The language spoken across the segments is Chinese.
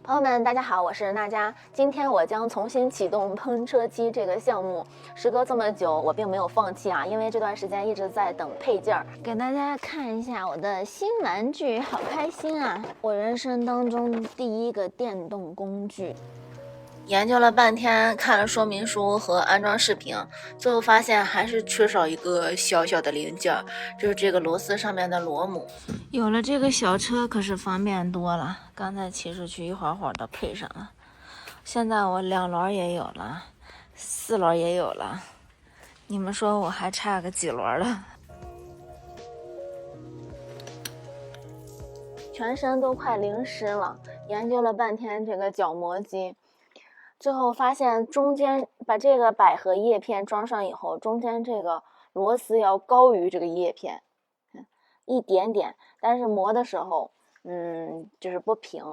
朋友们，大家好，我是娜佳。今天我将重新启动喷车机这个项目。时隔这么久，我并没有放弃啊，因为这段时间一直在等配件儿。给大家看一下我的新玩具，好开心啊！我人生当中第一个电动工具。研究了半天，看了说明书和安装视频，最后发现还是缺少一个小小的零件，就是这个螺丝上面的螺母。有了这个小车可是方便多了，刚才骑出去一会儿都配上了。现在我2轮也有了，4轮也有了，你们说我还差个几轮了？全身都快淋湿了，研究了半天这个角磨机。最后发现中间把这个百合叶片装上以后，中间这个螺丝要高于这个叶片一点点，但是磨的时候就是不平。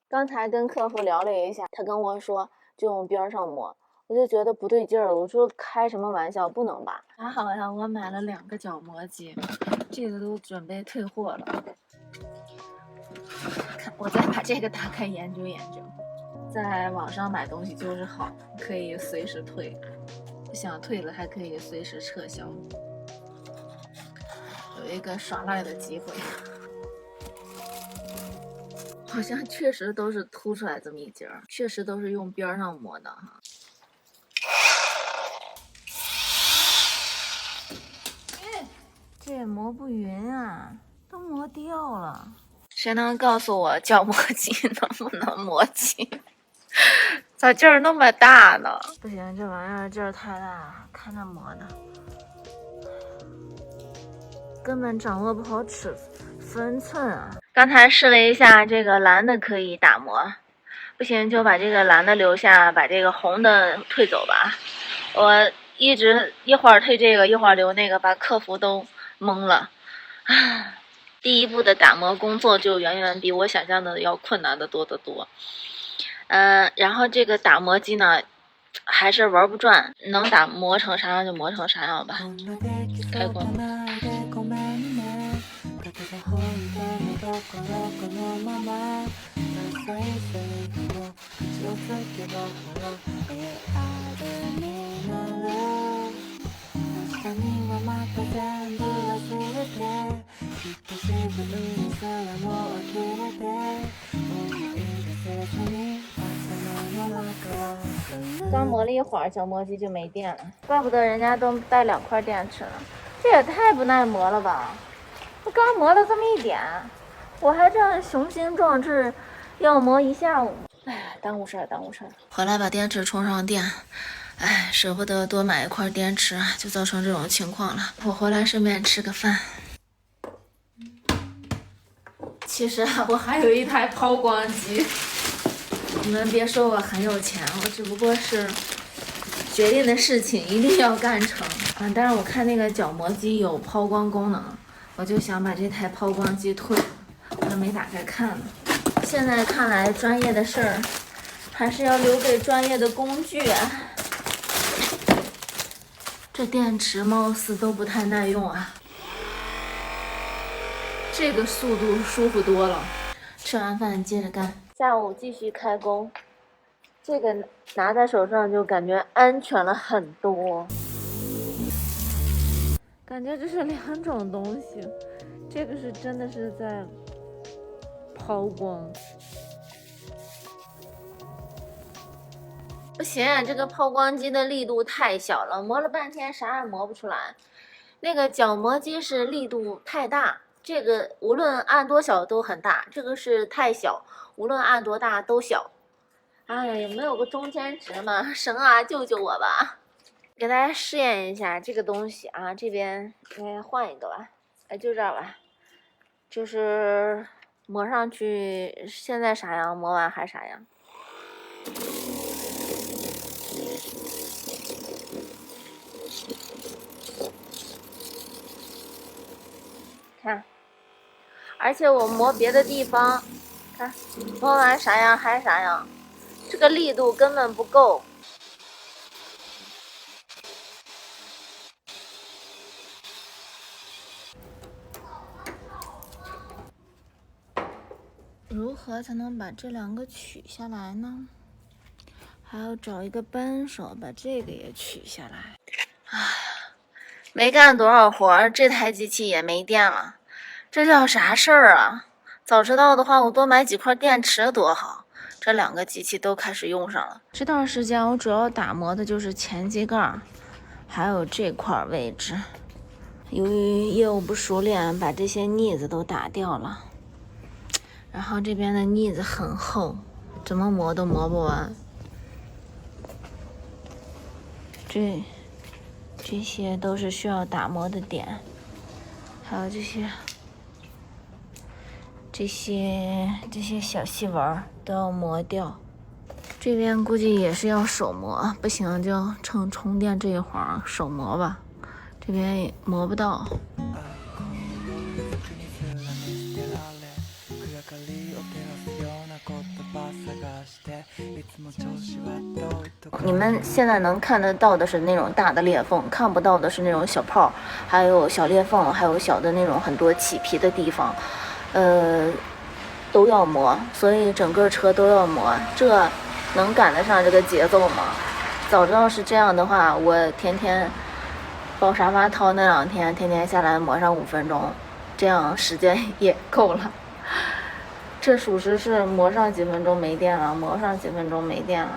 刚才跟客户聊了一下，他跟我说就用边上磨，我就觉得不对劲儿了，我说开什么玩笑，不能吧？还好呀，我买了2个角磨机，这个都准备退货了。看，我再把这个打开研究研究。在网上买东西就是好，可以随时退，不想退了还可以随时撤销，有一个耍赖的机会。好像确实都是凸出来这么一截儿，确实都是用边上磨的哈。这也磨不匀啊，都磨掉了。谁能告诉我角磨机能不能磨轻？咋劲儿那么大呢？不行，这玩意儿劲儿太大了，看着磨的，根本掌握不好分寸啊。刚才试了一下，这个蓝的可以打磨，不行就把这个蓝的留下，把这个红的退走吧。我一直一会儿退这个，一会儿留那个，把客服都懵了。第一步的打磨工作就远远比我想象的要困难的多得多。然后这个打磨机呢，还是玩不转，能打磨成啥样就磨成啥样吧。开关。刚磨了一会儿，角磨机就没电了，怪不得人家都带2块电池了，这也太不耐磨了吧！我刚磨了这么一点，我还这样雄心壮志要磨1下午，哎呀，耽误事儿，耽误事儿。回来把电池充上电，哎，舍不得多买1块电池，就造成这种情况了。我回来顺便吃个饭。其实我还有一台抛光机。你们别说我很有钱，我只不过是决定的事情一定要干成啊！但是我看那个角磨机有抛光功能，我就想把这台抛光机退了，我都没打开看呢。现在看来，专业的事儿还是要留给专业的工具啊。这电池貌似都不太耐用啊，这个速度舒服多了。吃完饭接着干，下午继续开工。这个拿在手上就感觉安全了很多，感觉这是2种东西，这个是真的是在抛光。不行啊，这个抛光机的力度太小了，磨了半天啥也磨不出来。那个角磨机是力度太大，这个无论按多小都很大，这个是太小，无论按多大都小。哎呀，有没有个中间值嘛？神啊，救救我吧！给大家试验一下这个东西啊，这边换一个吧，就这儿吧，就是磨上去，现在啥样，磨完还啥样。看，而且我磨别的地方，看磨完啥样还啥样，这个力度根本不够。如何才能把这两个取下来呢？还要找一个扳手把这个也取下来。哎呀，没干多少活，这台机器也没电了，这叫啥事儿啊？早知道的话，我多买几块电池多好。这两个机器都开始用上了。这段时间我主要打磨的就是前机盖，还有这块位置。由于业务不熟练，把这些腻子都打掉了。然后这边的腻子很厚，怎么磨都磨不完。这些都是需要打磨的点，还有这些小细纹都要磨掉。这边估计也是要手磨，不行就趁充电这一会儿手磨吧。这边也磨不到。你们现在能看得到的是那种大的裂缝，看不到的是那种小泡，还有小裂缝，还有小的那种很多起皮的地方，都要磨，所以整个车都要磨，这能赶得上这个节奏吗？早知道是这样的话，我天天抱沙发套那2天，天天下来磨上5分钟，这样时间也够了。这属实是磨上几分钟没电了，磨上几分钟没电了。